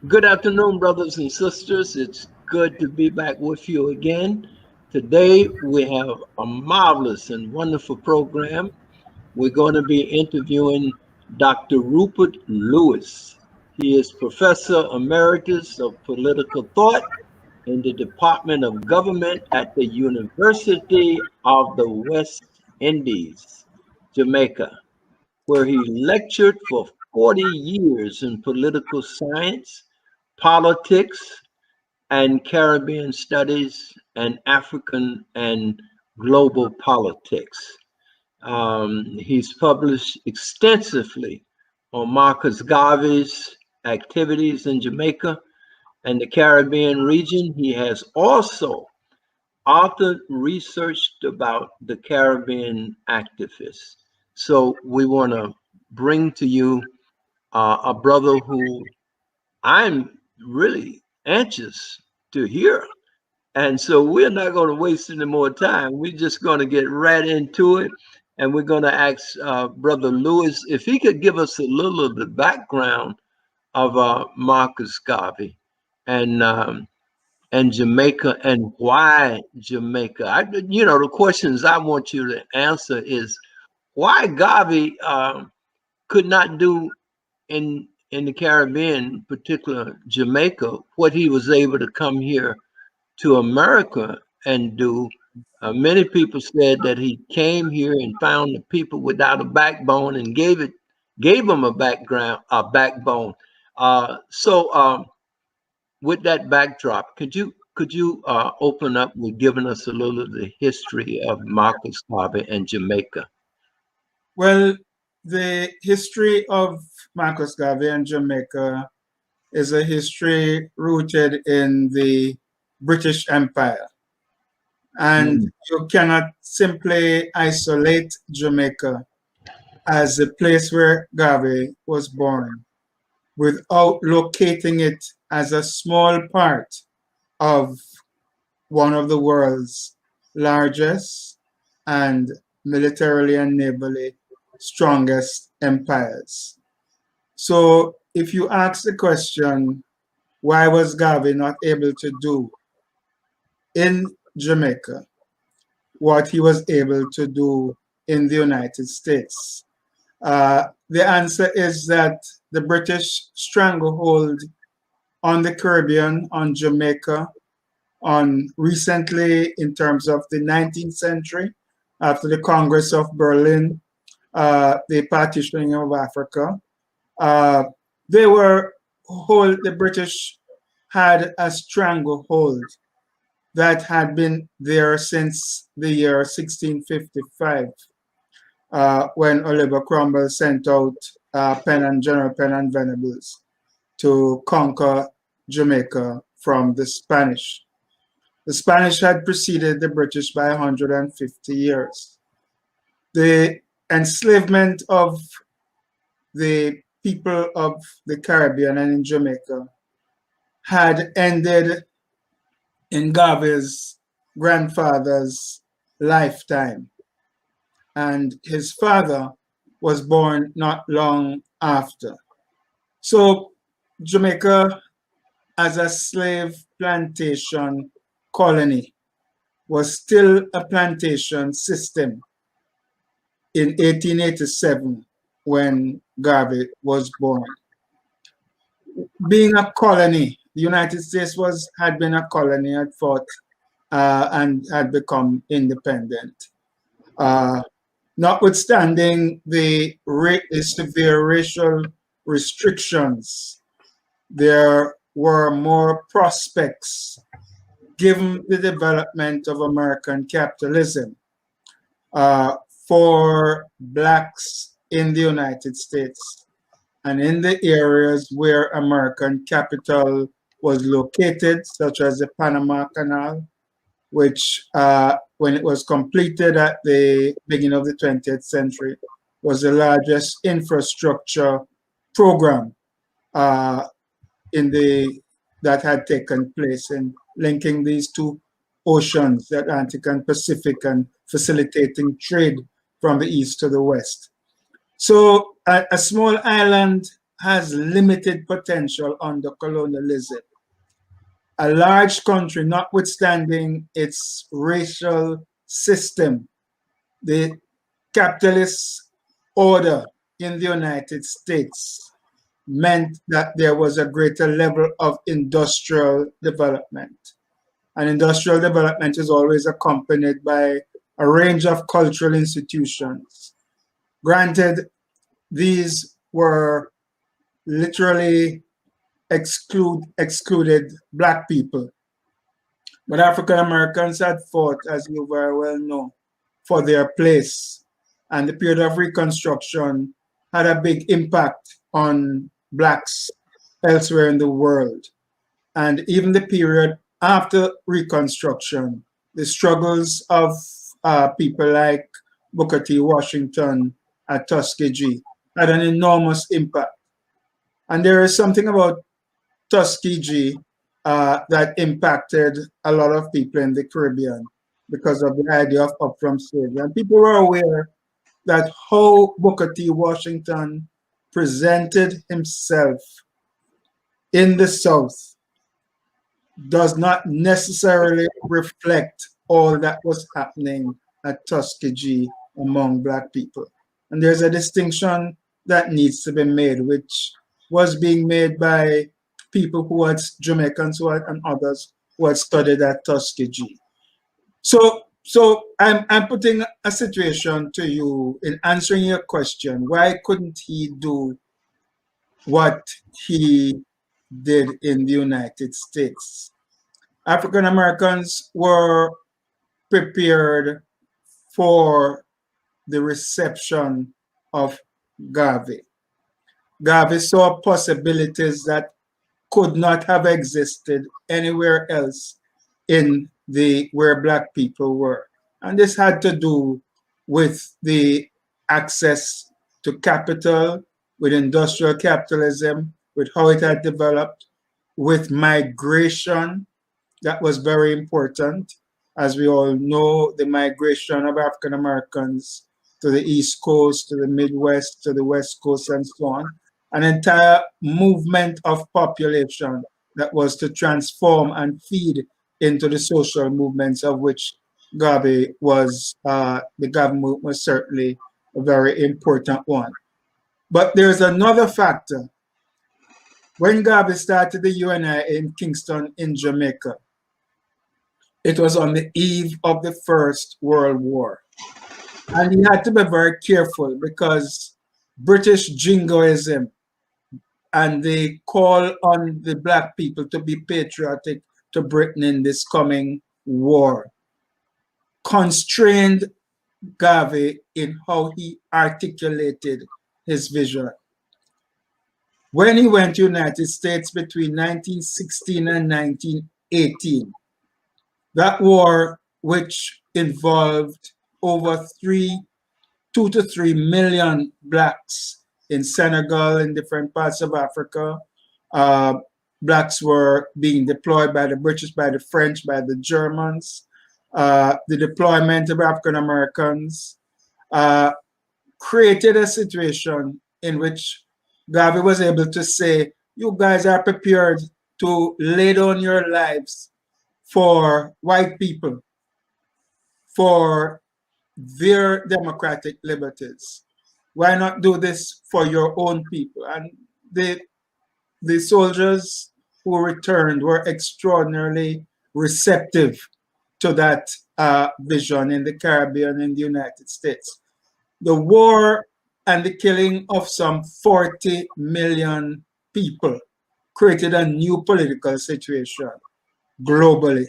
Good afternoon, brothers and sisters. It's good to be back with you again. Today, we have a marvelous and wonderful program. We're going to be interviewing Dr. Rupert Lewis. He is Professor Emeritus of Political Thought in the Department of Government at the University of the West Indies, Jamaica, where he lectured for 40 years in political science, politics, and Caribbean studies, and African and global politics. He's published extensively on Marcus Garvey's activities in Jamaica and the Caribbean region. He has also authored researched about the Caribbean activists. So we want to bring to you a brother who I'm really anxious to hear. And so we're not going to waste any more time. We're just going to get right into it. And we're going to ask Brother Lewis if he could give us a little of the background of Marcus Garvey and um, and Jamaica and why Jamaica. The questions I want you to answer is why Garvey could not do in the Caribbean, particular Jamaica, what he was able to come here to America and do. Many people said that he came here and found the people without a backbone and gave them a backbone. So, with that backdrop, could you open up with giving us a little of the history of Marcus Garvey and Jamaica? Well, the history of Marcus Garvey and Jamaica is a history rooted in the British Empire. And Mm, you cannot simply isolate Jamaica as the place where Garvey was born without locating it as a small part of one of the world's largest and militarily and navally strongest empires. So if you ask the question, why was Garvey not able to do in Jamaica what he was able to do in the United States? The answer is that the British stranglehold on the Caribbean, on Jamaica, on recently in terms of the 19th century, after the Congress of Berlin, the partitioning of Africa, uh, they were the British had a stranglehold that had been there since the year 1655, when Oliver Cromwell sent out General Penn and Venables to conquer Jamaica from the Spanish. The Spanish had preceded the British by 150 years. The enslavement of the people of the Caribbean and in Jamaica had ended in Garvey's grandfather's lifetime. And his father was born not long after. So Jamaica, as a slave plantation colony, was still a plantation system in 1887 when Garvey was born. Being a colony, the United States had been a colony, had fought and had become independent. Notwithstanding the severe racial restrictions, there were more prospects given the development of American capitalism for Blacks in the United States and in the areas where American capital was located, such as the Panama Canal, which, when it was completed at the beginning of the 20th century, was the largest infrastructure program that had taken place in linking these two oceans, the Atlantic and Pacific, and facilitating trade from the east to the west. So a small island has limited potential under colonialism. A large country, notwithstanding its racial system, the capitalist order in the United States meant that there was a greater level of industrial development. And industrial development is always accompanied by a range of cultural institutions. Granted, these were literally excluded Black people. But African Americans had fought, as you very well know, for their place. And the period of Reconstruction had a big impact on Blacks elsewhere in the world. And even the period after Reconstruction, the struggles of people like Booker T. Washington at Tuskegee had an enormous impact. And there is something about Tuskegee that impacted a lot of people in the Caribbean because of the idea of up from slavery. And people were aware that how Booker T. Washington presented himself in the South does not necessarily reflect all that was happening at Tuskegee among Black people. And there's a distinction that needs to be made, which was being made by people who had Jamaicans and others who had studied at Tuskegee. So I'm putting a situation to you in answering your question. Why couldn't he do what he did in the United States? African Americans were prepared for the reception of Garvey. Garvey saw possibilities that could not have existed anywhere else in where Black people were. And this had to do with the access to capital, with industrial capitalism, with how it had developed, with migration. That was very important. As we all know, the migration of African Americans to the East Coast, to the Midwest, to the West Coast, and so on. An entire movement of population that was to transform and feed into the social movements of which Garvey was, the government was certainly a very important one. But there's another factor. When Garvey started the UNI in Kingston in Jamaica, it was on the eve of the First World War. And he had to be very careful because British jingoism and the call on the Black people to be patriotic to Britain in this coming war constrained Garvey in how he articulated his vision. When he went to the United States between 1916 and 1918, that war, which involved over 2 to 3 million Blacks in Senegal, in different parts of Africa. Blacks were being deployed by the British, by the French, by the Germans. The deployment of African Americans created a situation in which Garvey was able to say, you guys are prepared to lay down your lives for white people, for their democratic liberties. Why not do this for your own people? And the soldiers who returned were extraordinarily receptive to that vision in the Caribbean and the United States. The war and the killing of some 40 million people created a new political situation globally,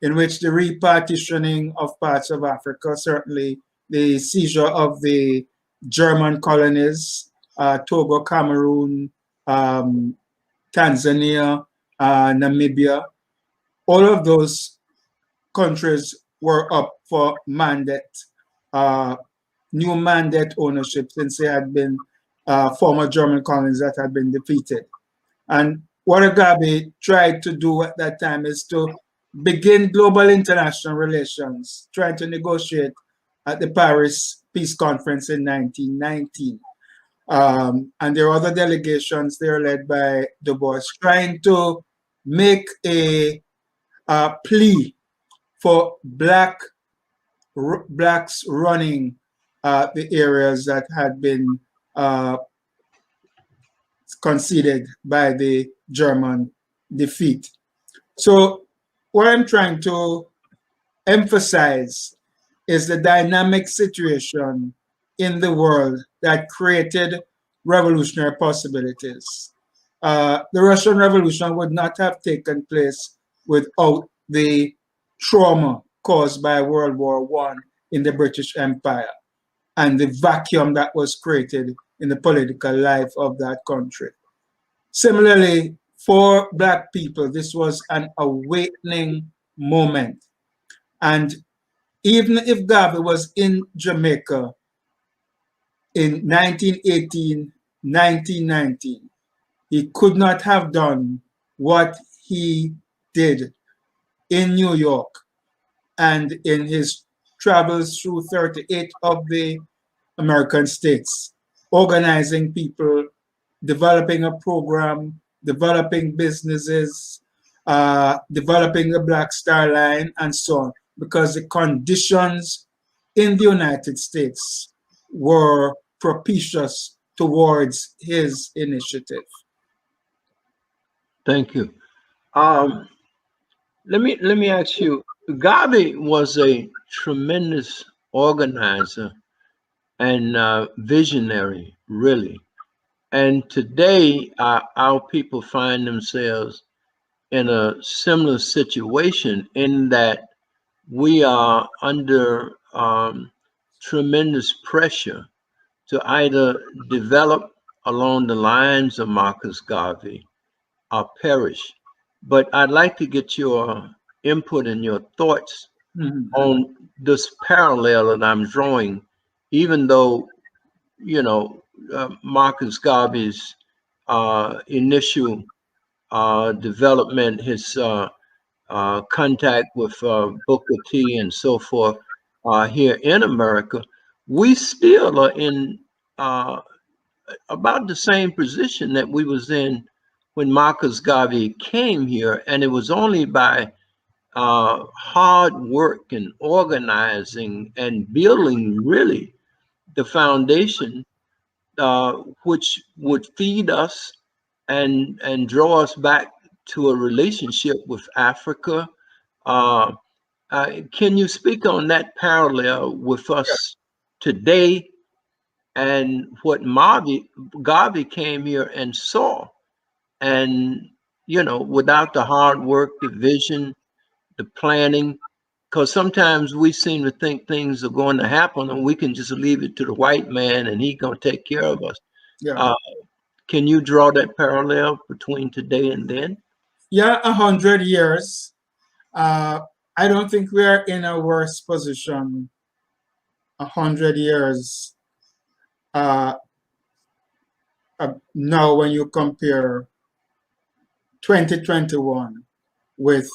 in which the repartitioning of parts of Africa, certainly the seizure of the German colonies, Togo, Cameroon, Tanzania, Namibia, all of those countries were up for mandate, new mandate ownership, since they had been former German colonies that had been defeated. And what Garvey tried to do at that time is to begin global international relations, trying to negotiate at the Paris Peace Conference in 1919. And there are other delegations there led by Du Bois trying to make a plea for blacks running the areas that had been conceded by the German defeat. So what I'm trying to emphasize is the dynamic situation in the world that created revolutionary possibilities. The Russian Revolution would not have taken place without the trauma caused by World War I in the British Empire and the vacuum that was created in the political life of that country. Similarly, for Black people, this was an awakening moment. And even if Garvey was in Jamaica in 1918, 1919, he could not have done what he did in New York and in his travels through 38 of the American states, organizing people, developing a program, developing businesses, developing the Black Star Line, and so on, because the conditions in the United States were propitious towards his initiative. Thank you. Let me ask you. Garvey was a tremendous organizer and visionary, really. And today, our people find themselves in a similar situation in that we are under tremendous pressure to either develop along the lines of Marcus Garvey or perish. But I'd like to get your input and your thoughts on this parallel that I'm drawing, even though, you know, Marcus Garvey's initial development, his contact with Booker T and so forth here in America, we still are in about the same position that we was in when Marcus Garvey came here, and it was only by hard work and organizing and building really the foundation which would feed us and draw us back to a relationship with Africa. Uh, can you speak on that parallel with us today and what Garvey came here and saw? And, you know, without the hard work, the vision, the planning, because sometimes we seem to think things are going to happen and we can just leave it to the white man and he's going to take care of us. Yeah. Can you draw that parallel between today and then? Yeah, 100 years. I don't think we are in a worse position 100 years now when you compare 2021 with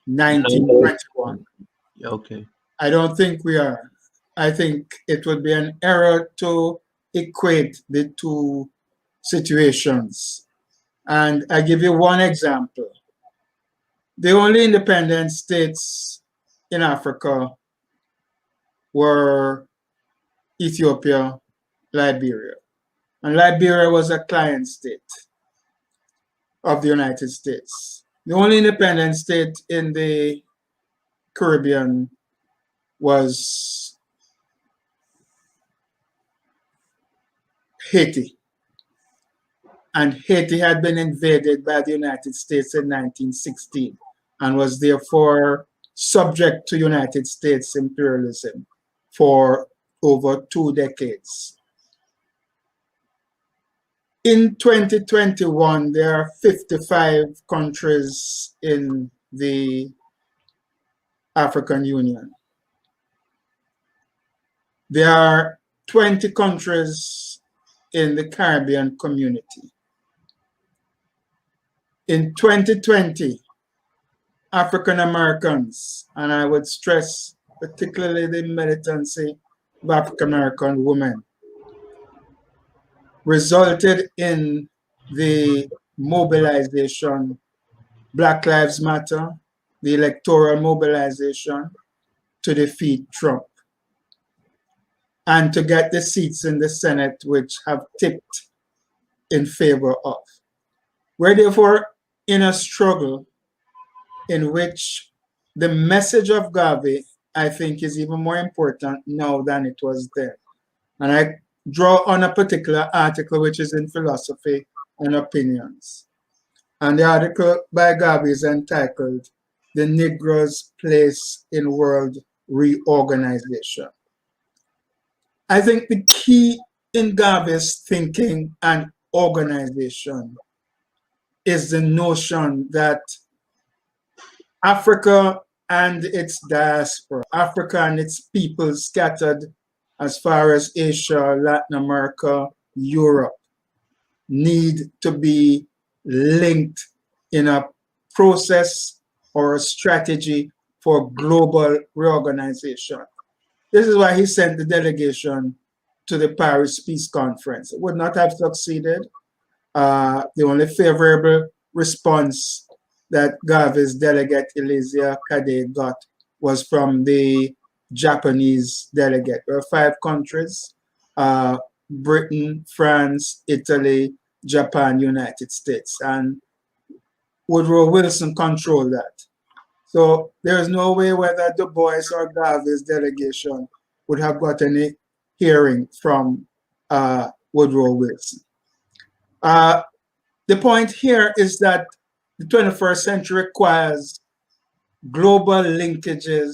1921. Okay. I don't think we are. I think it would be an error to equate the two situations. And I give you one example. The only independent states in Africa were Ethiopia, Liberia. And Liberia was a client state of the United States. The only independent state in the Caribbean was Haiti. And Haiti had been invaded by the United States in 1916 and was therefore subject to United States imperialism for over 2 decades. In 2021, there are 55 countries in the African Union. There are 20 countries in the Caribbean community. In 2020, African Americans, and I would stress particularly the militancy of African American women, resulted in the mobilization, Black Lives Matter, the electoral mobilization to defeat Trump and to get the seats in the Senate which have tipped in favor of. We're therefore in a struggle in which the message of Garvey, I think, is even more important now than it was then. And I draw on a particular article which is in Philosophy and Opinions. And the article by Garvey is entitled The Negro's Place in World Reorganization. I think the key in Garvey's thinking and organization is the notion that Africa and its diaspora, Africa and its people scattered as far as Asia, Latin America, Europe, need to be linked in a process or a strategy for global reorganization. This is why he sent the delegation to the Paris Peace Conference. It would not have succeeded. The only favorable response that Garvey's delegate Elysia Kade got was from the Japanese delegate. There are 5 countries, Britain, France, Italy, Japan, United States, and Woodrow Wilson controlled that. So there is no way whether Du Bois or Garvey's delegation would have got any hearing from Woodrow Wilson. The point here is that the 21st century requires global linkages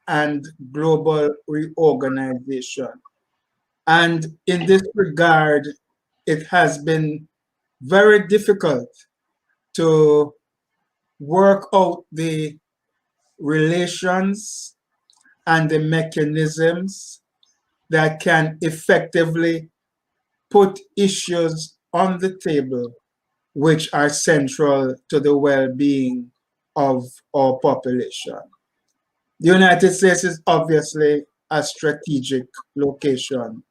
and global reorganization. And in this regard, it has been very difficult to work out the relations and the mechanisms that can effectively put issues on the table which are central to the well-being of our population. The United States is obviously a strategic location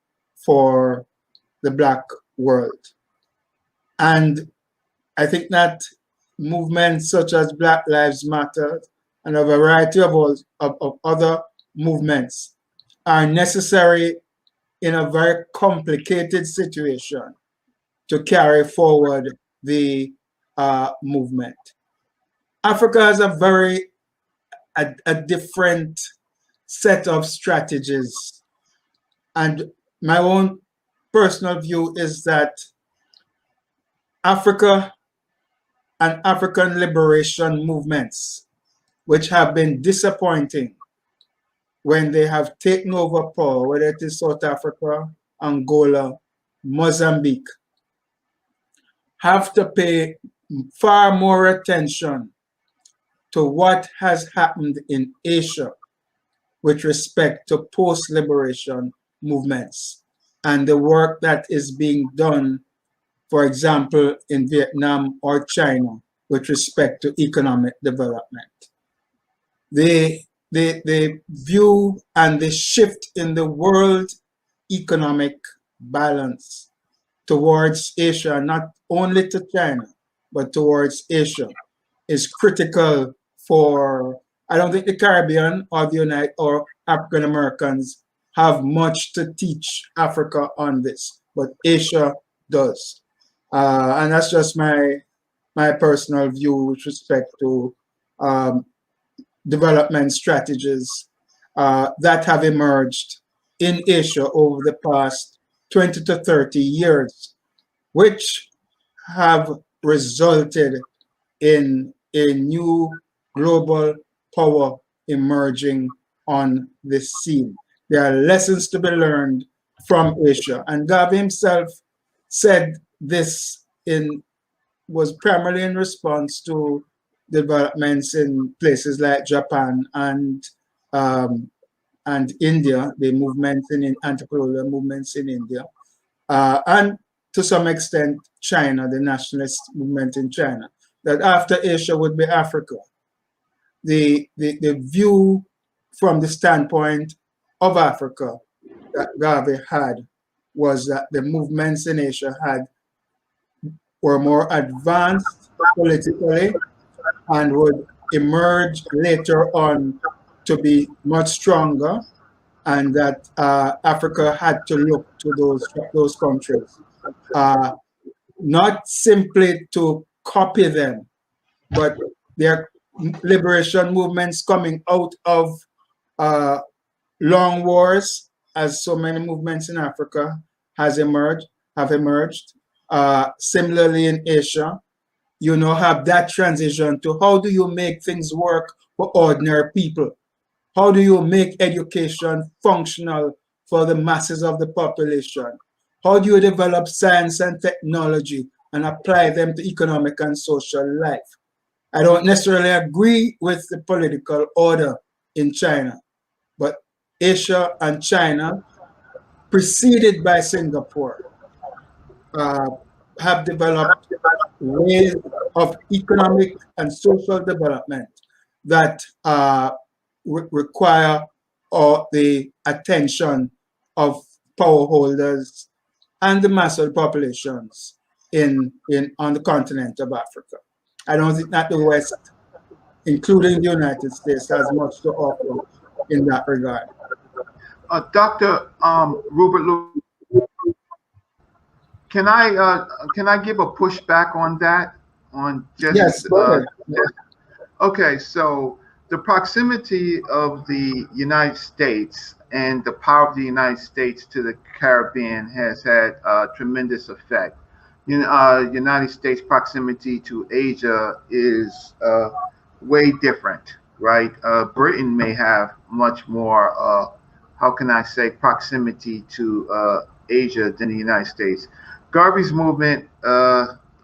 for the Black world. And I think that movements such as Black Lives Matter and a variety of other movements are necessary in a very complicated situation to carry forward the movement. Africa has a different set of strategies. And my own personal view is that Africa and African liberation movements, which have been disappointing when they have taken over power, whether it is South Africa, Angola, Mozambique, have to pay far more attention to what has happened in Asia with respect to post-liberation movements and the work that is being done, for example, in Vietnam or China with respect to economic development. The view and the shift in the world economic balance towards Asia, not only to China, but towards Asia, is critical for, I don't think the Caribbean or or African Americans have much to teach Africa on this, but Asia does. And that's just my personal view with respect to development strategies that have emerged in Asia over the past 20 to 30 years, which have resulted in a new global power emerging on the scene. There are lessons to be learned from Asia. And Garvey himself said this was primarily in response to developments in places like Japan and India, the movements in anti-colonial movements in India, and to some extent China, the nationalist movement in China, that after Asia would be Africa. The view from the standpoint of Africa that Garvey had was that the movements in Asia were more advanced politically and would emerge later on to be much stronger, and that Africa had to look to those countries, not simply to copy them, but their liberation movements coming out of long wars, as so many movements in Africa have emerged. Similarly in Asia, have that transition to how do you make things work for ordinary people? How do you make education functional for the masses of the population? How do you develop science and technology and apply them to economic and social life? I don't necessarily agree with the political order in China, but Asia and China, preceded by Singapore, have developed ways of economic and social development that require the attention of power holders and the mass of populations on the continent of Africa. I don't think that the West, including the United States, has much to offer in that regard. Dr. Rupert, can I give a pushback on that? Yes. Okay, so the proximity of the United States and the power of the United States to the Caribbean has had a tremendous effect. United States proximity to Asia is way different, right? Britain may have much more, how can I say, proximity to Asia than the United States. Garvey's movement,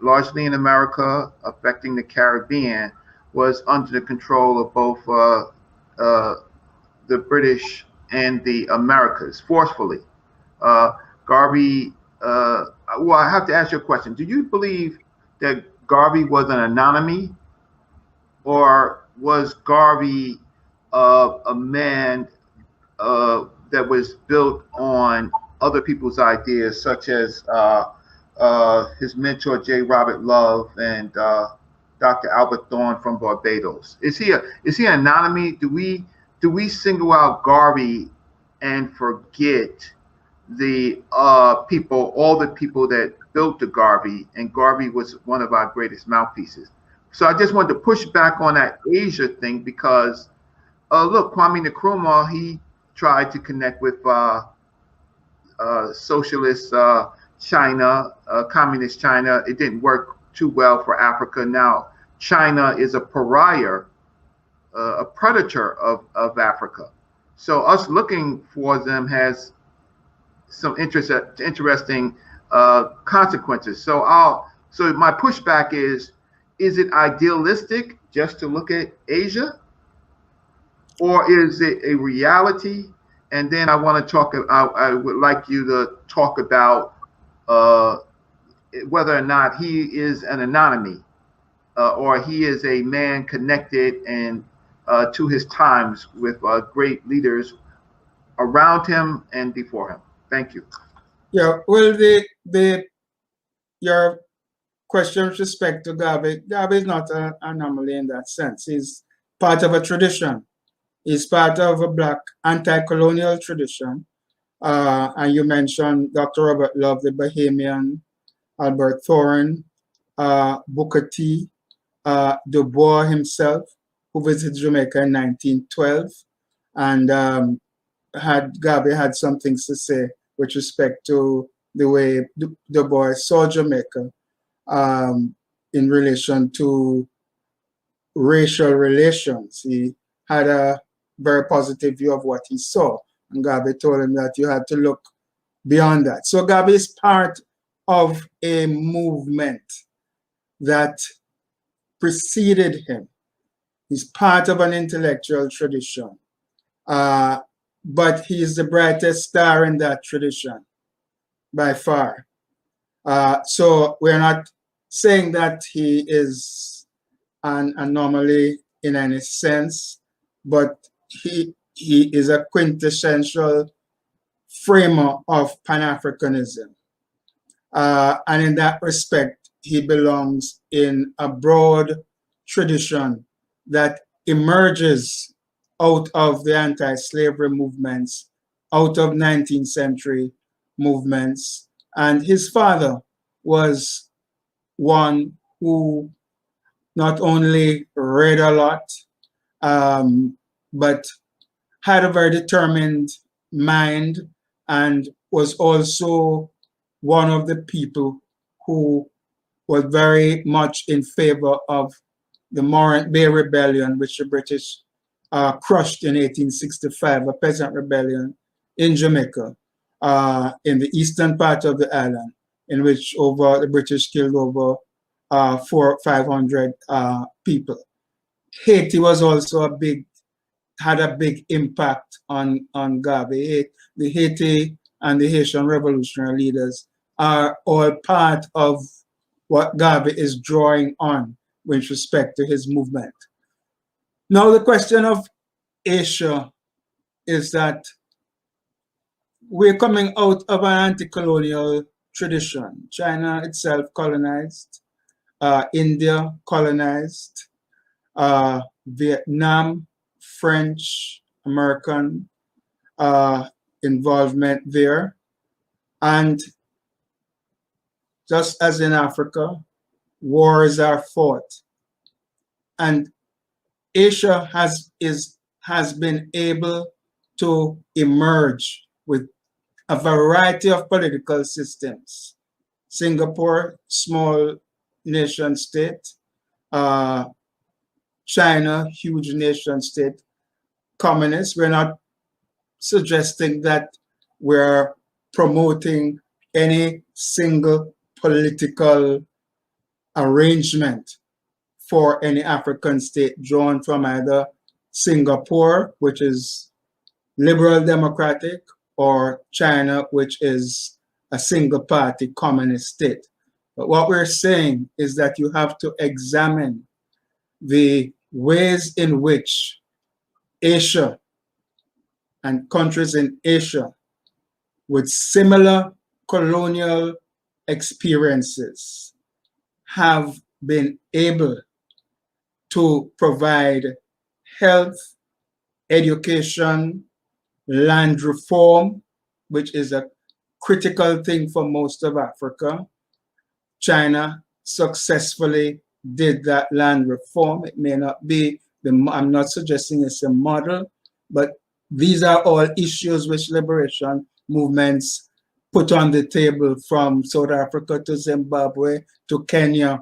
largely in America, affecting the Caribbean, was under the control of both the British and the Americas, forcefully. Garvey, well, I have to ask you a question. Do you believe that Garvey was an anomaly, or was Garvey a man that was built on other people's ideas, such as his mentor J. Robert Love and Dr. Albert Thorne from Barbados? Is he an anomaly? Do we single out Garvey and forget the people, all the people that built the Garvey, and Garvey was one of our greatest mouthpieces? So I just wanted to push back on that Asia thing, because look, Kwame Nkrumah, he tried to connect with socialist China, communist China. It didn't work too well for Africa. Now China is a pariah, a predator of Africa. So us looking for them has some interesting consequences. So my pushback is it idealistic just to look at Asia, or is it a reality? And then I want to talk. I would like you to talk about whether or not he is an anomaly, or he is a man connected and to his times with great leaders around him and before him. Thank you. Yeah. Well, your question with respect to Garvey is not an anomaly in that sense. He's part of a tradition. He's part of a Black anti-colonial tradition. And you mentioned Dr. Robert Love, the Bahamian, Albert Thorne, Booker T, Du Bois himself, who visited Jamaica in 1912, and Garvey had some things to say with respect to the way Du Bois saw Jamaica in relation to racial relations. He had a very positive view of what he saw, and Garvey told him that you had to look beyond that. So Garvey is part of a movement that preceded him. He's part of an intellectual tradition, but he is the brightest star in that tradition by far. So we're not saying that he is an anomaly in any sense, but he is a quintessential framer of Pan-Africanism. And in that respect, he belongs in a broad tradition that emerges out of the anti-slavery movements, out of 19th century movements. And his father was one who not only read a lot, but had a very determined mind and was also one of the people who was very much in favor of the Morant Bay Rebellion, which the British crushed in 1865, a peasant rebellion in Jamaica, in the eastern part of the island, in which the British killed over 500 people. Haiti was also had a big impact on Garvey. The Haiti and the Haitian revolutionary leaders are all part of what Garvey is drawing on with respect to his movement. Now, the question of Asia is that we're coming out of an anti-colonial tradition. China itself colonized, India colonized, Vietnam, French, American involvement there. And just as in Africa, wars are fought. And Asia has been able to emerge with a variety of political systems. Singapore, small nation state, China, huge nation state, communist. We're not suggesting that we're promoting any single political arrangement for any African state drawn from either Singapore, which is liberal democratic, or China, which is a single party communist state. But what we're saying is that you have to examine the ways in which Asia and countries in Asia with similar colonial experiences have been able to provide health, education, land reform, which is a critical thing for most of Africa. China successfully did that land reform. It may not be, I'm not suggesting it's a model, but these are all issues which liberation movements put on the table from South Africa to Zimbabwe to Kenya,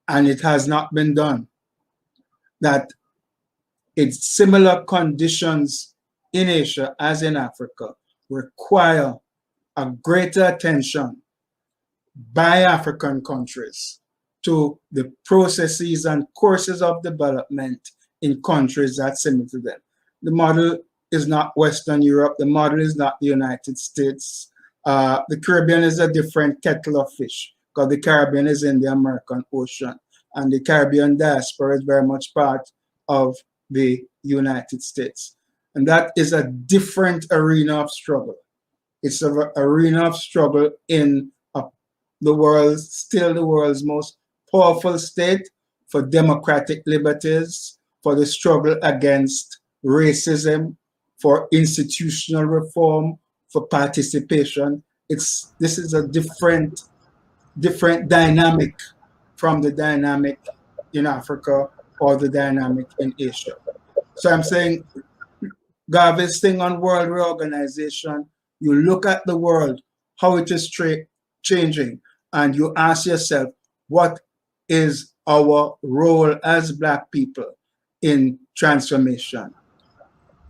and it has not been done. That it's similar conditions in Asia as in Africa require a greater attention by African countries to the processes and courses of development in countries that similar to them. The model is not Western Europe. The model is not the United States. The Caribbean is a different kettle of fish because the Caribbean is in the American Ocean, and the Caribbean diaspora is very much part of the United States. And that is a different arena of struggle. It's an arena of struggle in the world, still the world's most powerful state for democratic liberties, for the struggle against racism, for institutional reform, for participation. This is a different dynamic from the dynamic in Africa or the dynamic in Asia. So I'm saying Garvey's thing on world reorganization, you look at the world, how it is changing, and you ask yourself, what is our role as Black people in transformation?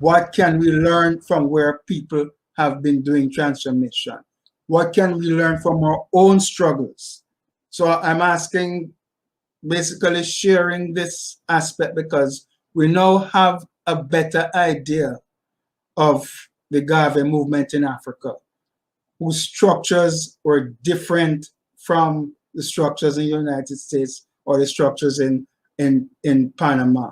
What can we learn from where people have been doing transformation? What can we learn from our own struggles? So I'm asking, basically sharing this aspect because we now have a better idea of the Garvey movement in Africa, whose structures were different from the structures in the United States or the structures in Panama.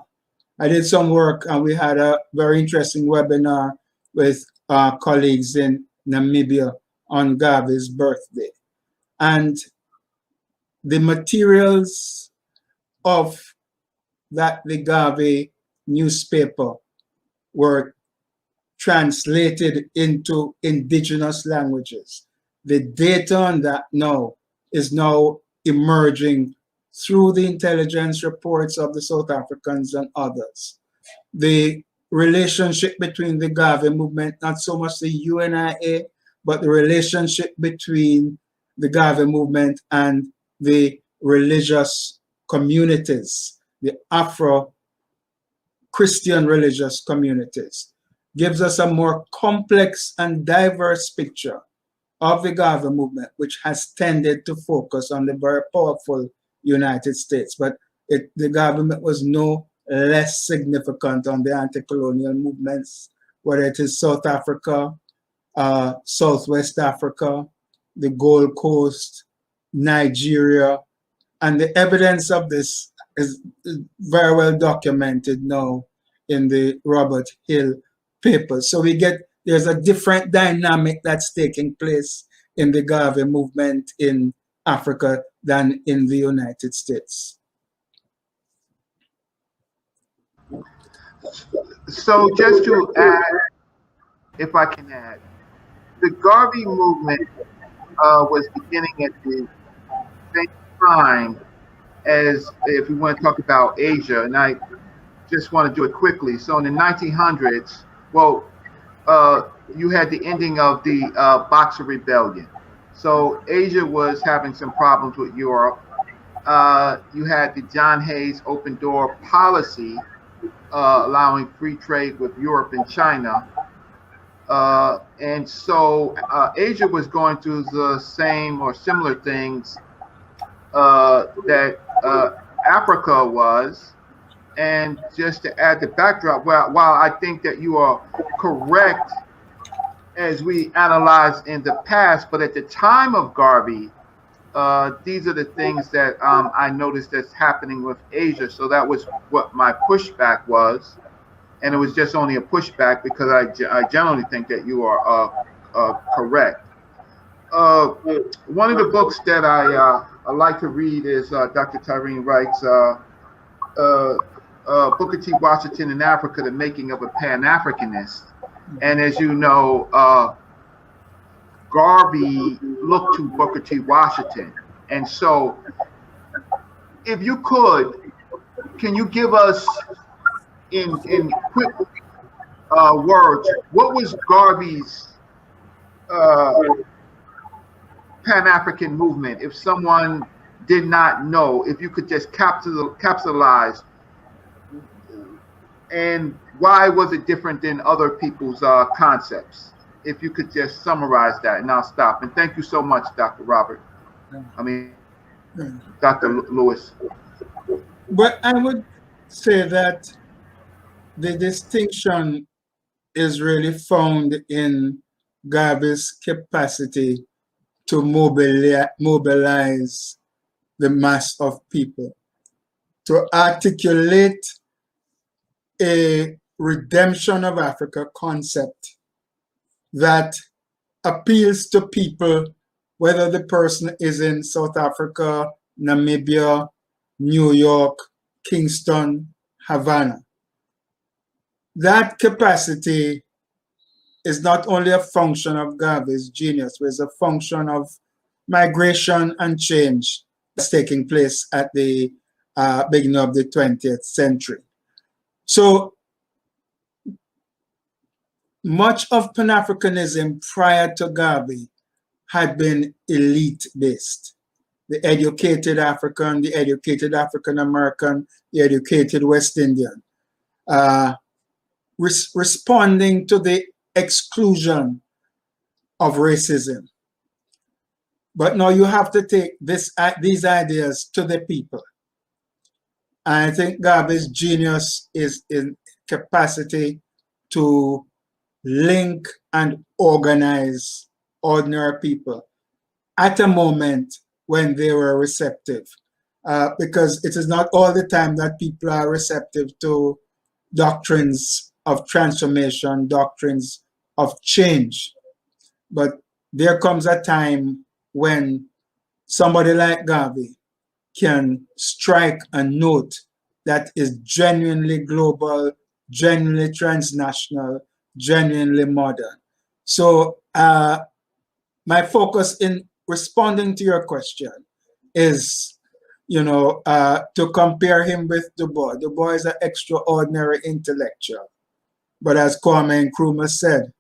I did some work and we had a very interesting webinar with colleagues in Namibia on Garvey's birthday. And the materials of the Garvey newspaper were translated into indigenous languages. The data on that now is now emerging through the intelligence reports of the South Africans and others. The relationship between the Garvey movement, not so much the UNIA, but the relationship between the Garvey movement and the religious communities, the Afro-Christian religious communities, gives us a more complex and diverse picture of the Garvey movement, which has tended to focus on the very powerful United States. But the government was no less significant on the anti-colonial movements, whether it is South Africa, Southwest Africa, the Gold Coast, Nigeria, and the evidence of this is very well documented now in the Robert Hill papers. So there's a different dynamic that's taking place in the Garvey movement in Africa than in the United States. So just to add, if I can add, the Garvey movement was beginning at the same time as, if we want to talk about Asia, and I just want to do it quickly. So in the 1900s, well, you had the ending of the Boxer Rebellion. So Asia was having some problems with Europe. You had the John Hayes open door policy, allowing free trade with Europe and China. And so Asia was going through the same or similar things that Africa was. And just to add the backdrop, while I think that you are correct as we analyze in the past, but at the time of Garvey, these are the things that I noticed that's happening with Asia. So that was what my pushback was. And it was just only a pushback because I generally think that you are correct. One of the books that I like to read is Dr. Tyreen Wright's Booker T. Washington in Africa, The Making of a Pan-Africanist. And as you know, Garvey looked to Booker T. Washington. And so if you could, can you give us in quick words, what was Garvey's Pan-African movement? If someone did not know, if you could just capsulize, and why was it different than other people's concepts? If you could just summarize that, and I'll stop. And thank you so much, Dr. Robert. Dr. Lewis. But I would say that the distinction is really found in Garvey's capacity to mobilize the mass of people, to articulate a redemption of Africa concept that appeals to people, whether the person is in South Africa, Namibia, New York, Kingston, Havana. That capacity is not only a function of Garvey's genius, but it's a function of migration and change that's taking place at the beginning of the 20th century. So much of Pan-Africanism prior to Garvey had been elite-based. The educated African, the educated African-American, the educated West Indian, responding to the exclusion of racism. But now you have to take these ideas to the people. And I think Garvey's genius is in capacity to link and organize ordinary people at a moment when they were receptive. Because it is not all the time that people are receptive to doctrines of transformation, doctrines of change. But there comes a time when somebody like Garvey can strike a note that is genuinely global, genuinely transnational, genuinely modern. So my focus in responding to your question is, to compare him with Du Bois. Du Bois is an extraordinary intellectual. But as Kwame Nkrumah said,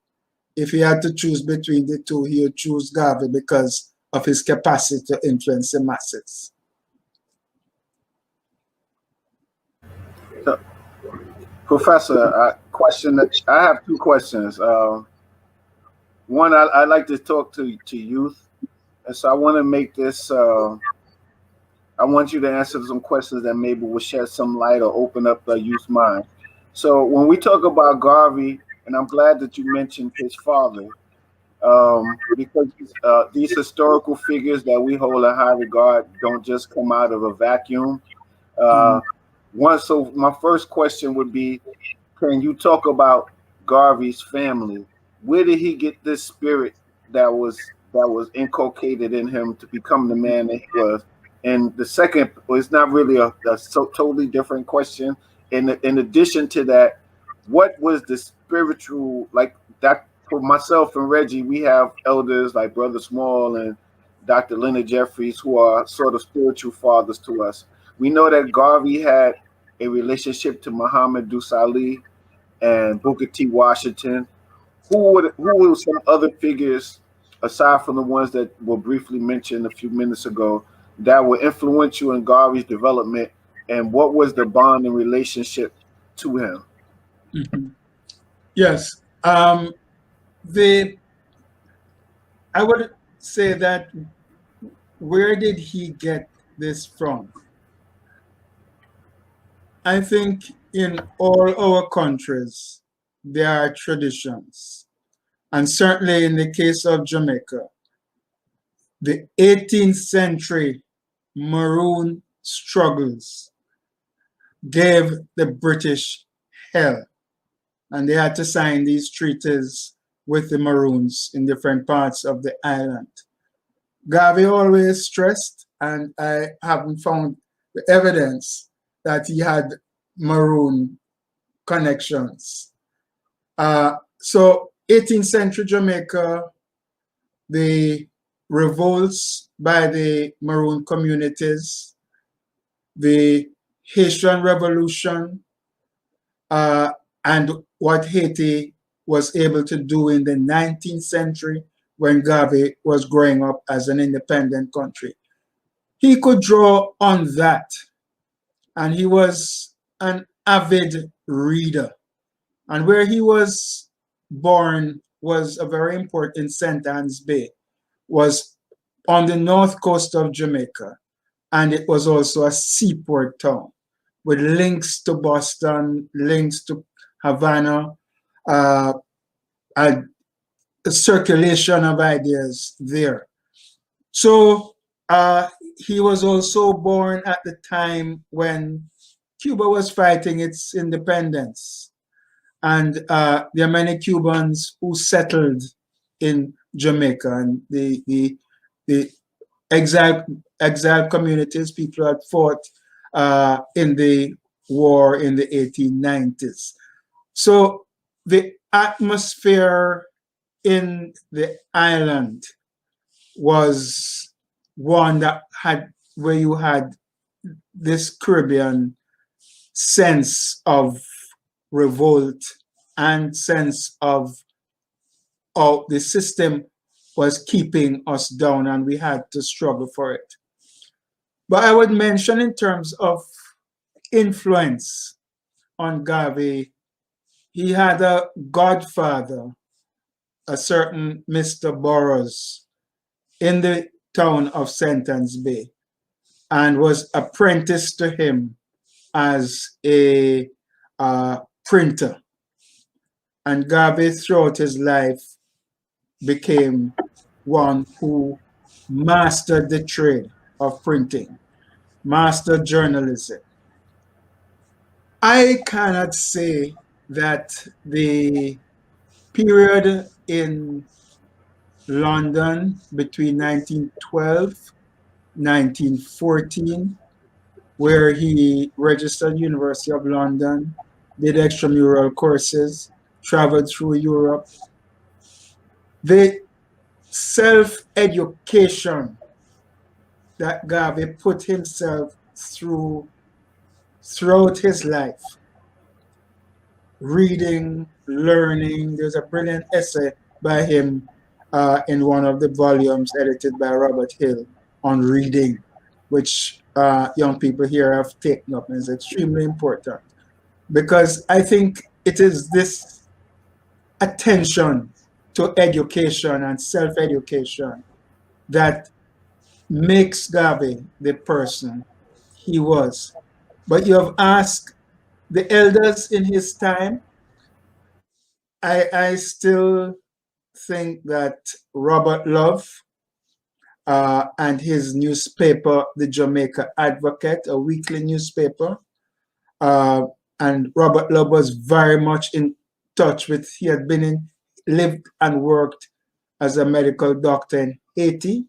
if he had to choose between the two, he would choose Garvey because of his capacity to influence the masses. So, Professor, I have two questions. One, I like to talk to youth, and so I want to make this. I want you to answer some questions that maybe will shed some light or open up the youth's mind. So when we talk about Garvey, and I'm glad that you mentioned his father, because these historical figures that we hold in high regard don't just come out of a vacuum. So my first question would be, can you talk about Garvey's family? Where did he get this spirit that was inculcated in him to become the man that he was? And the second, well, it's not really a totally different question. In addition to that, what was the spiritual, like that for myself and Reggie, we have elders like Brother Small and Dr. Leonard Jeffries who are sort of spiritual fathers to us. We know that Garvey had a relationship to Muhammad Dusali and Booker T. Washington. Who were some other figures, aside from the ones that were briefly mentioned a few minutes ago, that were influential in Garvey's development, and what was the bond and relationship to him? Mm-hmm. Yes. I would say that where did he get this from? I think in all our countries, there are traditions. And certainly in the case of Jamaica, the 18th century Maroon struggles gave the British hell. And they had to sign these treaties with the Maroons in different parts of the island. Garvey always stressed, and I haven't found the evidence that he had Maroon connections. So 18th century Jamaica, the revolts by the Maroon communities, the Haitian Revolution, and what Haiti was able to do in the 19th century when Garvey was growing up as an independent country. He could draw on that, and he was an avid reader. And where he was born was a very important St. Anne's Bay, was on the north coast of Jamaica, and it was also a seaport town with links to Boston, links to Havana, a circulation of ideas there. So he was also born at the time when Cuba was fighting its independence. And there are many Cubans who settled in Jamaica, and the exiled communities, people had fought in the war in the 1890s. So the atmosphere in the island was one that had, where you had this Caribbean sense of revolt and sense of the system was keeping us down and we had to struggle for it. But I would mention in terms of influence on Garvey, he had a godfather, a certain Mr. Burroughs, in the town of St. Anne's Bay, and was apprenticed to him as a printer. And Garvey, throughout his life, became one who mastered the trade of printing, mastered journalism. I cannot say that the period in London between 1912, 1914, where he registered University of London, did extramural courses, traveled through Europe. The self-education that Garvey put himself through throughout his life, reading, learning. There's a brilliant essay by him in one of the volumes edited by Robert Hill on reading, which young people here have taken up and is extremely important. Because I think it is this attention to education and self-education that makes Garvey the person he was. But you have asked the elders in his time. I still think that Robert Love and his newspaper, the Jamaica Advocate, a weekly newspaper, and Robert Love was very much in touch with, he had lived and worked as a medical doctor in Haiti,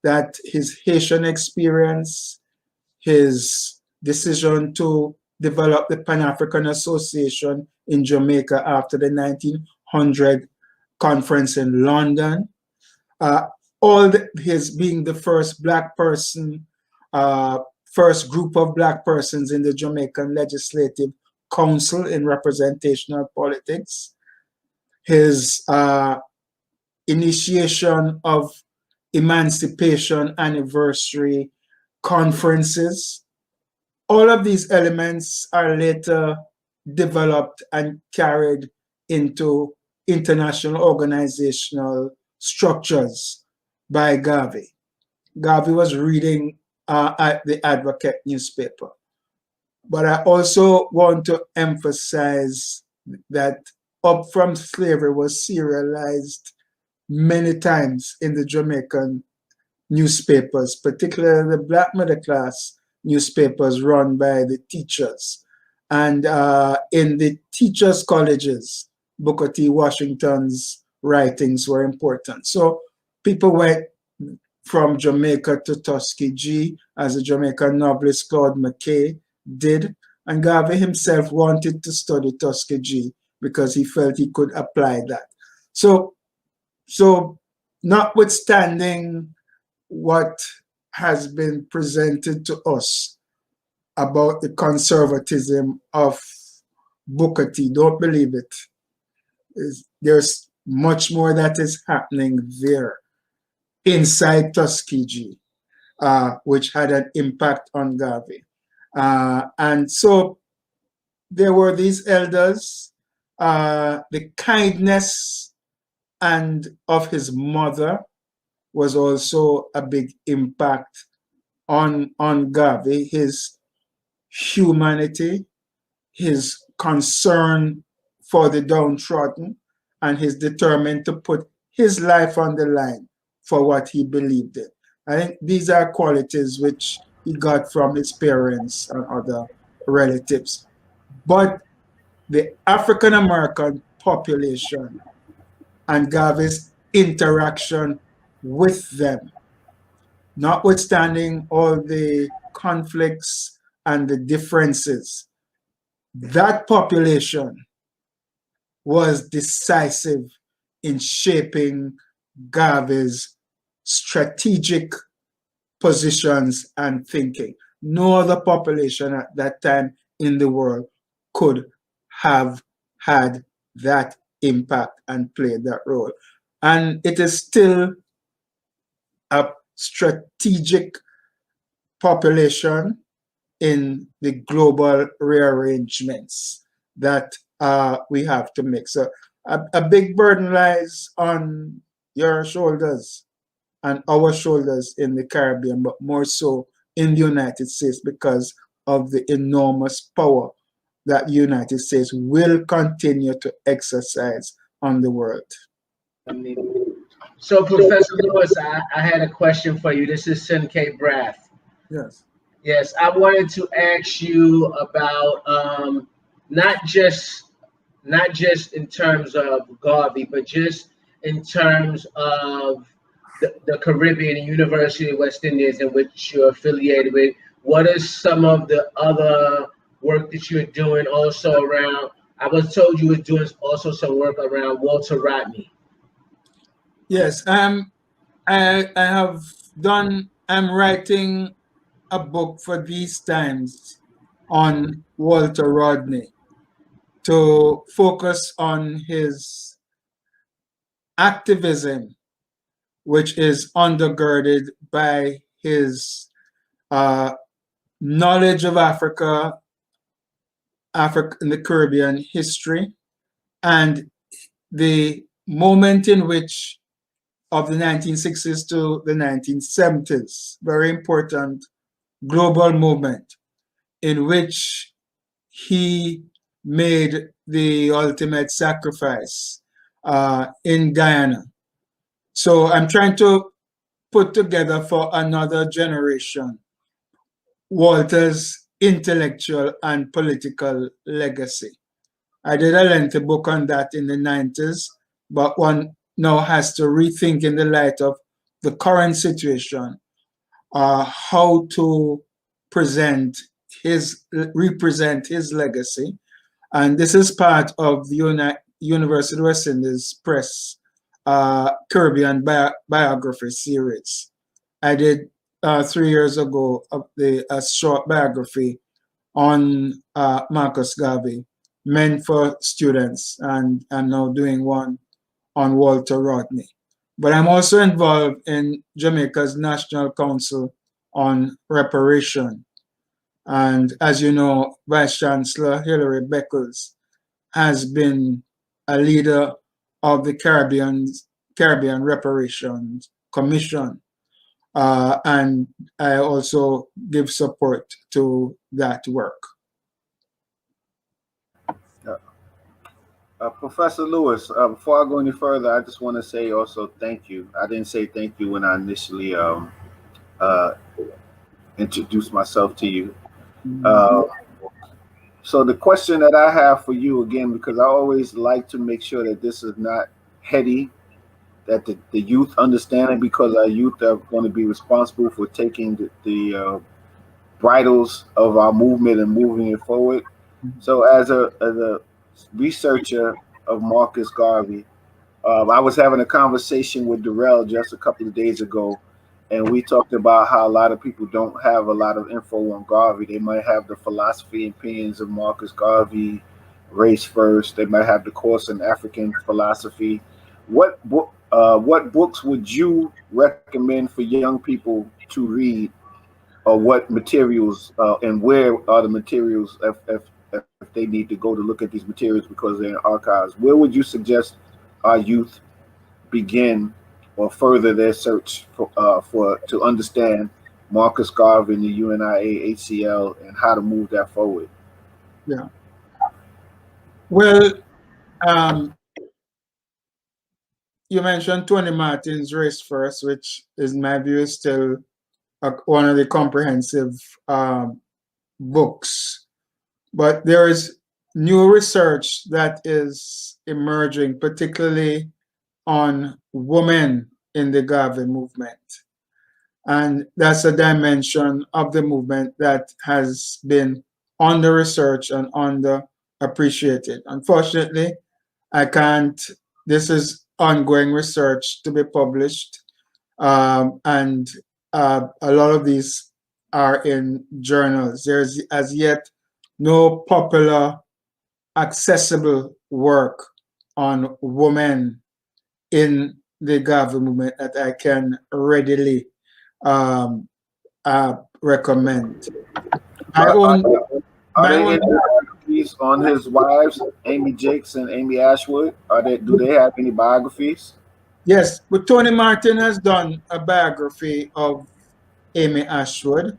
that his Haitian experience, his decision to develop the Pan-African Association in Jamaica after the 1900 conference in London, his being the first Black person, first group of Black persons in the Jamaican Legislative Council in representational politics, his initiation of emancipation anniversary conferences. All of these elements are later developed and carried into international organizational structures by Garvey. Garvey was reading at the Advocate newspaper. But I also want to emphasize that Up From Slavery was serialized many times in the Jamaican newspapers, particularly the Black middle class newspapers run by the teachers. And in the teachers' colleges, Booker T. Washington's writings were important. So people went from Jamaica to Tuskegee, as the Jamaican novelist Claude McKay did. And Garvey himself wanted to study Tuskegee because he felt he could apply that. So notwithstanding what has been presented to us about the conservatism of Booker T, don't believe it. There's much more that is happening there inside Tuskegee, which had an impact on Garvey. And so there were these elders, the kindness and of his mother was also a big impact on Garvey, his humanity, his concern for the downtrodden, and his determined to put his life on the line for what he believed in. I think these are qualities which he got from his parents and other relatives. But the African American population and Garvey's interaction with them, notwithstanding all the conflicts and the differences, that population was decisive in shaping Garvey's strategic positions and thinking. No other population at that time in the world could have had that impact and played that role. And it is still a strategic population in the global rearrangements that we have to make. So a big burden lies on your shoulders and our shoulders in the Caribbean, but more so in the United States because of the enormous power that the United States will continue to exercise on the world. So, Professor Lewis, I had a question for you. This is Sinkay Brath. Yes. Yes, I wanted to ask you about not just in terms of Garvey, but just in terms of the Caribbean and University of West Indies in which you're affiliated with? What is some of the other work that you're doing also around? I was told you were doing also some work around Walter Rodney. Yes, I have done, I'm writing a book for these times on Walter Rodney to focus on his activism, which is undergirded by his knowledge of Africa and the Caribbean history, and the moment in which of the 1960s to the 1970s, very important global movement in which he made the ultimate sacrifice in Guyana. So I'm trying to put together for another generation Walter's intellectual and political legacy. I did a lengthy book on that in the 90s, but one now has to rethink in the light of the current situation, how to represent his legacy. And this is part of the University of West Indies Press Caribbean biography series. I did 3 years ago a short biography on Marcus Garvey, meant for students, and I'm now doing one on Walter Rodney. But I'm also involved in Jamaica's National Council on Reparation. And as you know, Vice Chancellor Hilary Beckles has been a leader of the Caribbean Reparations Commission. And I also give support to that work. Professor Lewis, before I go any further, I just want to say also thank you. I didn't say thank you when I initially introduced myself to you. So the question that I have for you, again, because I always like to make sure that this is not heady, that the youth understand it, because our youth are going to be responsible for taking the bridles of our movement and moving it forward. So as a researcher of Marcus Garvey, I was having a conversation with Darrell just a couple of days ago, and we talked about how a lot of people don't have a lot of info on Garvey. They might have the philosophy and opinions of Marcus Garvey, Race First. They might have the course in African philosophy. What books would you recommend for young people to read, or what materials and where are the materials if they need to go to look at these materials because they're in archives? Where would you suggest our youth begin or further their search for to understand Marcus Garvey and the UNIA HCL and how to move that forward? Yeah. Well, you mentioned Tony Martin's Race First, which in my view is still one of the comprehensive books. But there is new research that is emerging, particularly on women in the Garvey movement. And that's a dimension of the movement that has been under-researched and underappreciated. Unfortunately, this is ongoing research to be published. And a lot of these are in journals. There's as yet no popular, accessible work on women in the Garvey movement that I can readily recommend. Are they biographies on his wives, Amy Jakes and Amy Ashwood? Do they have any biographies? Yes, but Tony Martin has done a biography of Amy Ashwood.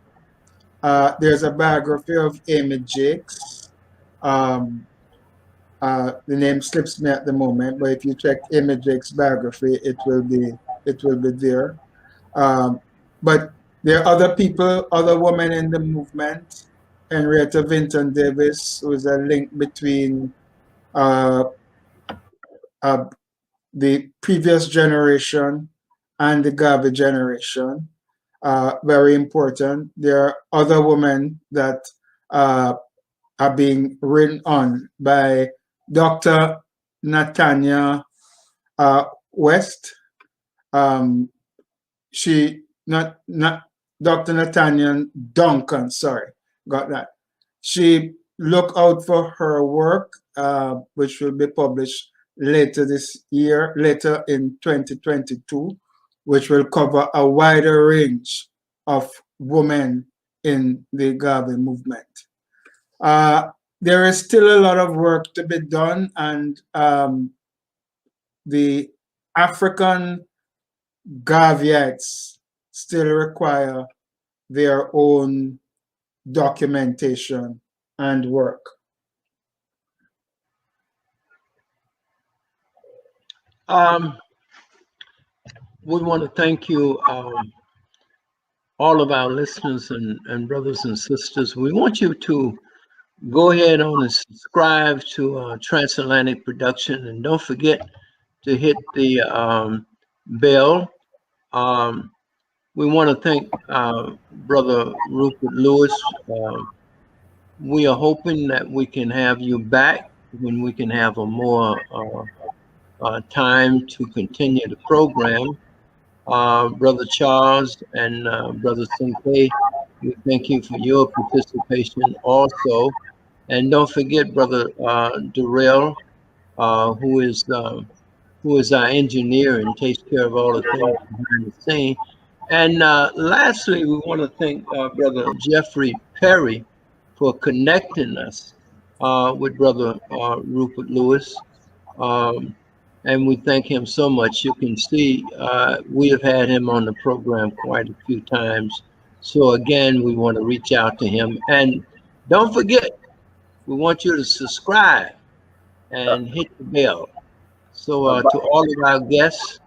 There's a biography of Amy Jakes. The name slips me at the moment, but if you check Amy Jakes' biography, it will be there. But there are other people, other women in the movement. Henrietta Vinton Davis, who is a link between the previous generation and the Garvey generation. Very important. There are other women that are being written on by Dr. Natanya West. Not Dr. Natanya Duncan, sorry, got that. She look out for her work, which will be published later this year, later in 2022, which will cover a wider range of women in the Garvey movement. There is still a lot of work to be done, and the African Garveyites still require their own documentation and work. We want to thank you, all of our listeners and brothers and sisters. We want you to go ahead on and subscribe to TransAtlantic Production, and don't forget to hit the bell. We want to thank Brother Rupert Lewis. We are hoping that we can have you back when we can have a more time to continue the program. Brother Charles and Brother Sinclair, we thank you for your participation also. And don't forget Brother Darrell, who is our engineer and takes care of all the things behind the scene. And lastly, we want to thank Brother Jeffrey Perry for connecting us with Brother Rupert Lewis. And we thank him so much. You can see we have had him on the program quite a few times. So again, we want to reach out to him. And don't forget, we want you to subscribe and hit the bell. So to all of our guests.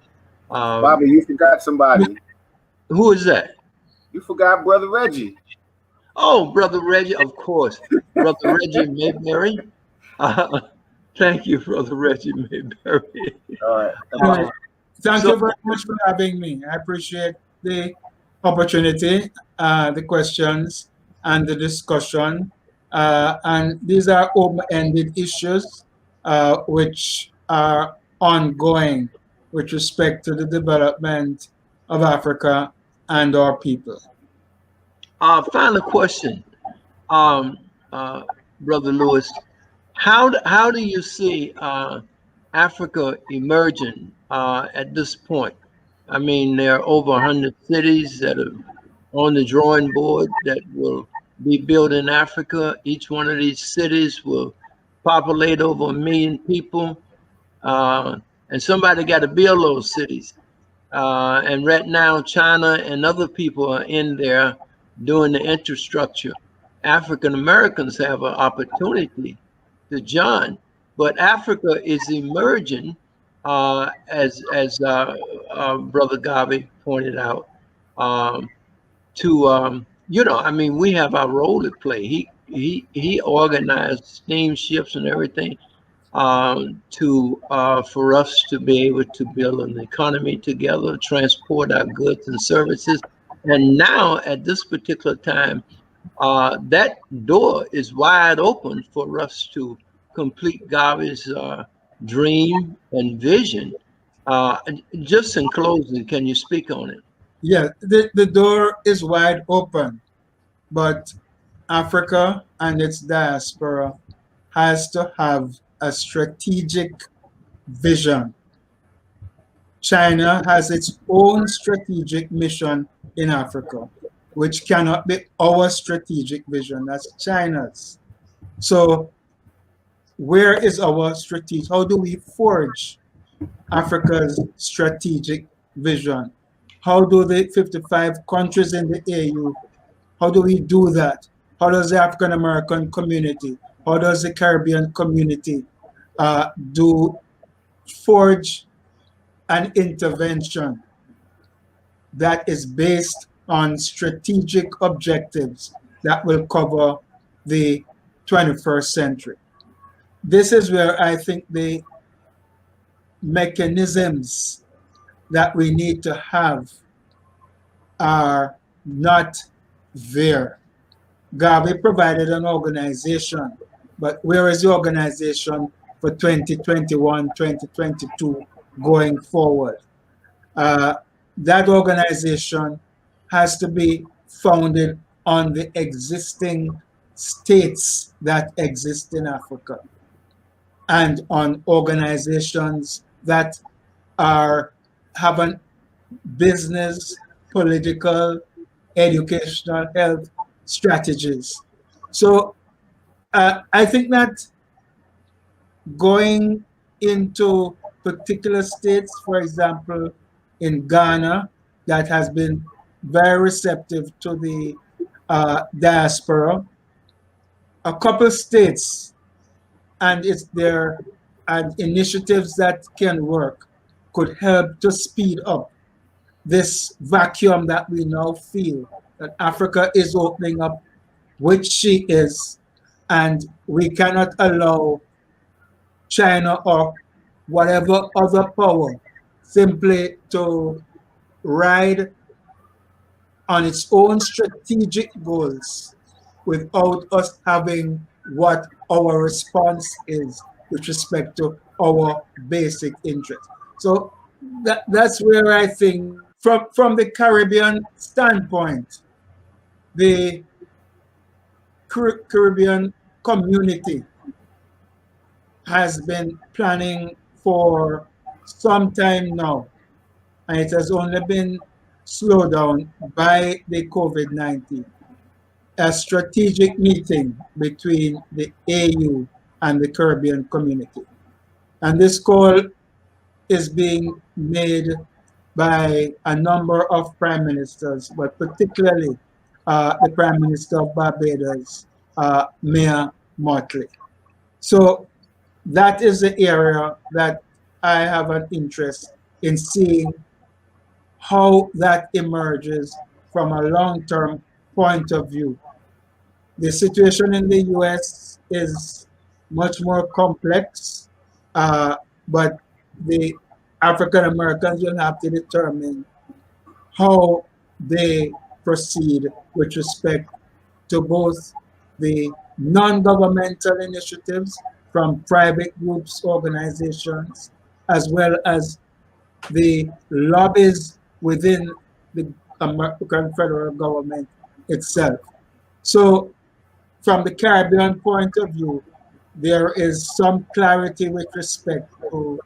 Bobby, you forgot somebody. Who is that? You forgot Brother Reggie. Oh, Brother Reggie, of course. Brother Reggie Mayberry. Thank you, Brother Reggie Mayberry. All right. Thank you very much for having me. I appreciate the opportunity, the questions, and the discussion. And these are open-ended issues which are ongoing with respect to the development of Africa and our people. Final question, Brother Lewis. How do you see Africa emerging at this point? I mean, there are over 100 cities that are on the drawing board that will be built in Africa. Each one of these cities will populate over 1 million people. And somebody got to build those cities. And right now, China and other people are in there doing the infrastructure. African Americans have an opportunity to join, but Africa is emerging, as Brother Garvey pointed out. I mean, we have our role to play. He organized steamships and everything for us to be able to build an economy together, transport our goods and services. And now at this particular time, that door is wide open for us to complete Garvey's dream and vision. Just in closing, can you speak on it? Yeah, the door is wide open, but Africa and its diaspora has to have a strategic vision. China has its own strategic mission in Africa, which cannot be our strategic vision. That's China's. So where is our strategic? How do we forge Africa's strategic vision? How do the 55 countries in the AU, how do we do that? How does the African American community, how does the Caribbean community forge an intervention that is based on strategic objectives that will cover the 21st century? This is where I think the mechanisms that we need to have are not there. Garvey provided an organization, but where is the organization for 2021, 2022 going forward? That organization has to be founded on the existing states that exist in Africa and on organizations that have a business, political, educational, health strategies. So I think that going into particular states, for example, in Ghana, that has been very receptive to the diaspora. A couple states, and it's there, and initiatives that can work could help to speed up this vacuum that we now feel that Africa is opening up, which she is, and we cannot allow China or whatever other power simply to ride on its own strategic goals without us having what our response is with respect to our basic interests. So that's where I think from the Caribbean standpoint, the Caribbean community has been planning for some time now, and it has only been slowed down by the COVID-19. A strategic meeting between the AU and the Caribbean community. And this call is being made by a number of prime ministers, but particularly the Prime Minister of Barbados, Mia Mottley. So that is the area that I have an interest in seeing how that emerges from a long-term point of view. The situation in the US is much more complex, but the African Americans will have to determine how they proceed with respect to both the non-governmental initiatives from private groups, organizations, as well as the lobbies within the American federal government itself. So from the Caribbean point of view, there is some clarity with respect to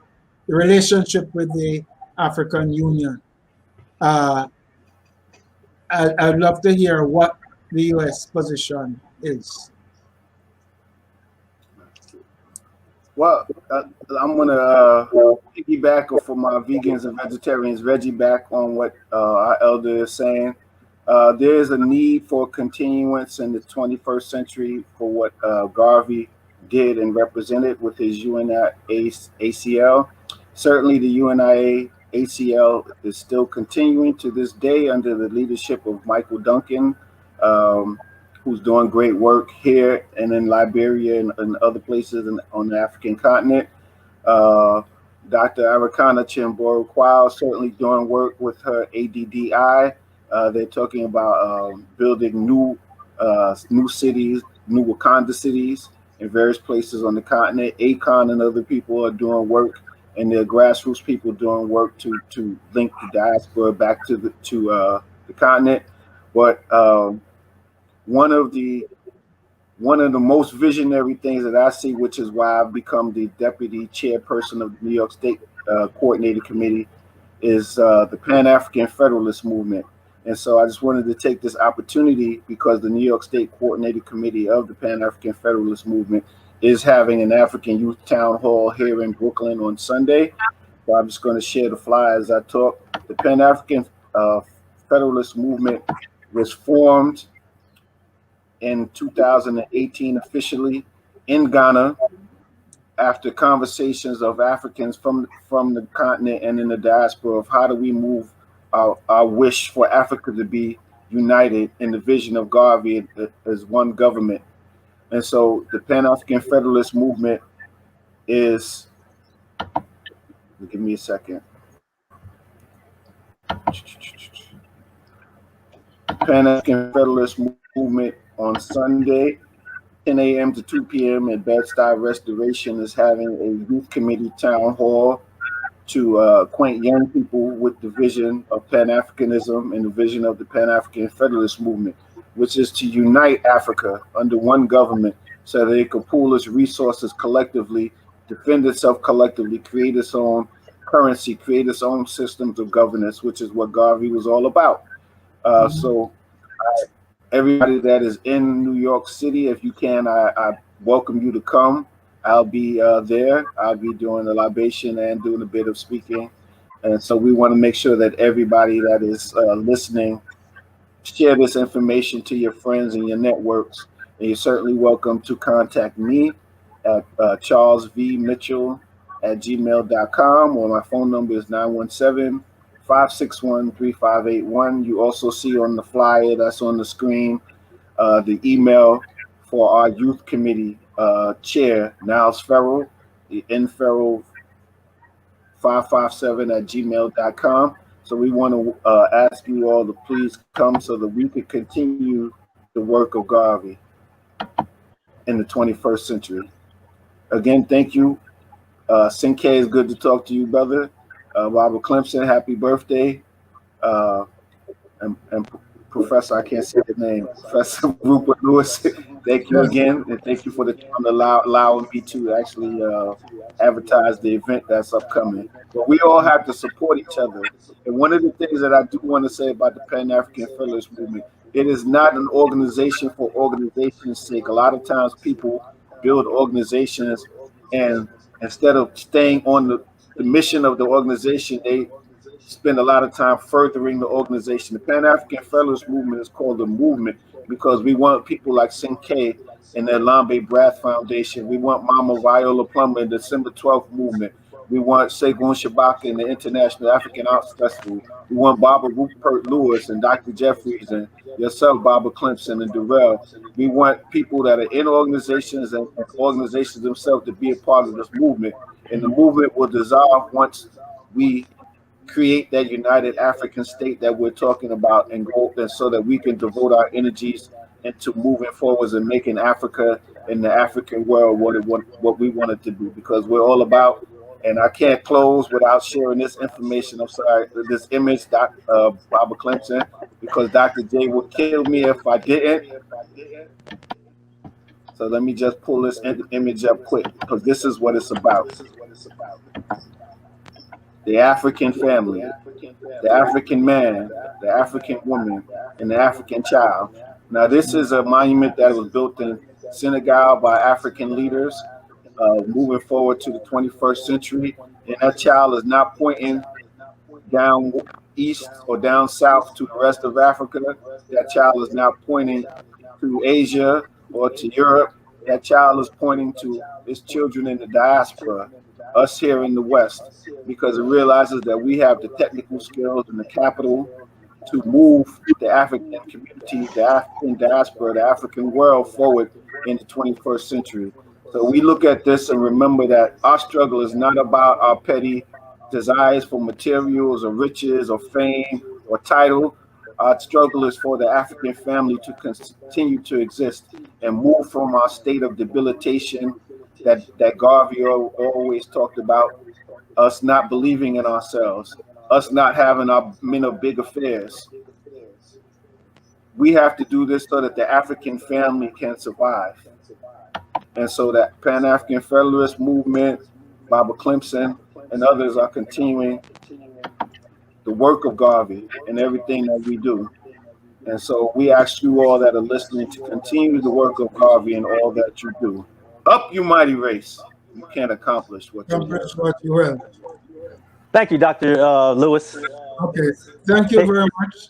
the relationship with the African Union. I'd love to hear what the U.S. position is. Well, I'm gonna piggyback off of my vegans and vegetarians veggie back on what our elder is saying. There is a need for continuance in the 21st century for what Garvey did and represented with his UNIA-ACL. Certainly, the UNIA-ACL is still continuing to this day under the leadership of Michael Duncan, who's doing great work here and in Liberia and other places on the African continent. Dr. Arikana Chimboro-Kwao certainly doing work with her ADDI. They're talking about building new cities, new Wakanda cities in various places on the continent. Akon and other people are doing work, and their grassroots people doing work to link the diaspora back to the continent. But one of the most visionary things that I see, which is why I've become the deputy chairperson of the New York State Coordinating Committee, is the Pan-African Federalist Movement. And so I just wanted to take this opportunity, because the New York State Coordinating Committee of the Pan-African Federalist Movement is having an African Youth Town Hall here in Brooklyn on Sunday. So I'm just going to share the flyer as I talk. The Pan-African Federalist Movement was formed in 2018 officially in Ghana after conversations of Africans from the continent and in the diaspora of how do we move our wish for Africa to be united in the vision of Garvey as one government. And so the Pan-African Federalist Movement is Give me a second. Pan-African Federalist Movement on Sunday, 10 a.m. to 2 p.m. at Bed-Stuy Restoration is having a youth committee town hall to acquaint young people with the vision of Pan-Africanism and the vision of the Pan-African Federalist Movement, which is to unite Africa under one government so that it can pool its resources collectively, defend itself collectively, create its own currency, create its own systems of governance, which is what Garvey was all about. So everybody that is in New York City, if you can, I welcome you to come. I'll be there. I'll be doing the libation and doing a bit of speaking. And so we want to make sure that everybody that is listening, share this information to your friends and your networks. And you're certainly welcome to contact me at charlesvmitchell@gmail.com, or my phone number is 917-561-3581. You also see on the flyer that's on the screen the email for our youth committee chair, Niles Farrell, the nfarrell557@gmail.com. So we want to ask you all to please come so that we can continue the work of Garvey in the 21st century. Again, thank you. Sinke, it's good to talk to you, brother. Robert Clemson, happy birthday. And Professor, I can't say the name, Professor Rupert Lewis, thank you again. And thank you for the time allowing me to actually advertise the event that's upcoming. But we all have to support each other. And one of the things that I do want to say about the Pan-African Federalist Movement, it is not an organization for organization's sake. A lot of times people build organizations and instead of staying on the mission of the organization, they spend a lot of time furthering the organization. The Pan-African Federalist Movement is called a movement because we want people like Sinke and the Lambe Brath Foundation. We want Mama Viola Plummer and the December 12th movement. We want Segun Shabaka and the International African Arts Festival. We want Barbara Rupert Lewis and Dr. Jeffries and yourself, Barbara Clemson and Durrell. We want people that are in organizations and organizations themselves to be a part of this movement. And the movement will dissolve once we create that united African state that we're talking about and go, and so that we can devote our energies into moving forwards and making Africa and the African world what we want it to be, because we're all about. And I can't close without sharing this information. I'm sorry, this image, Barbara Clemson, because Dr. J would kill me if I didn't. So let me just pull this image up quick, because this is what it's about. The African family, the African man, the African woman, and the African child. Now, this is a monument that was built in Senegal by African leaders moving forward to the 21st century. And that child is not pointing down east or down south to the rest of Africa. That child is not pointing to Asia or to Europe. That child is pointing to its children in the diaspora, us here in the West, because it realizes that we have the technical skills and the capital to move the African community, the African diaspora, the African world forward in the 21st century. So we look at this and remember that our struggle is not about our petty desires for materials or riches or fame or title. Our struggle is for the African family to continue to exist and move from our state of debilitation that Garvey always talked about, us not believing in ourselves, us not having our men of big affairs. We have to do this so that the African family can survive. And so that Pan-African Federalist Movement, Barbara Clemson, and others are continuing the work of Garvey in everything that we do. And so we ask you all that are listening to continue the work of Garvey in all that you do. Up, you mighty race. You can't accomplish what you will. will. Thank you, Dr. Lewis. Okay, thank you very much.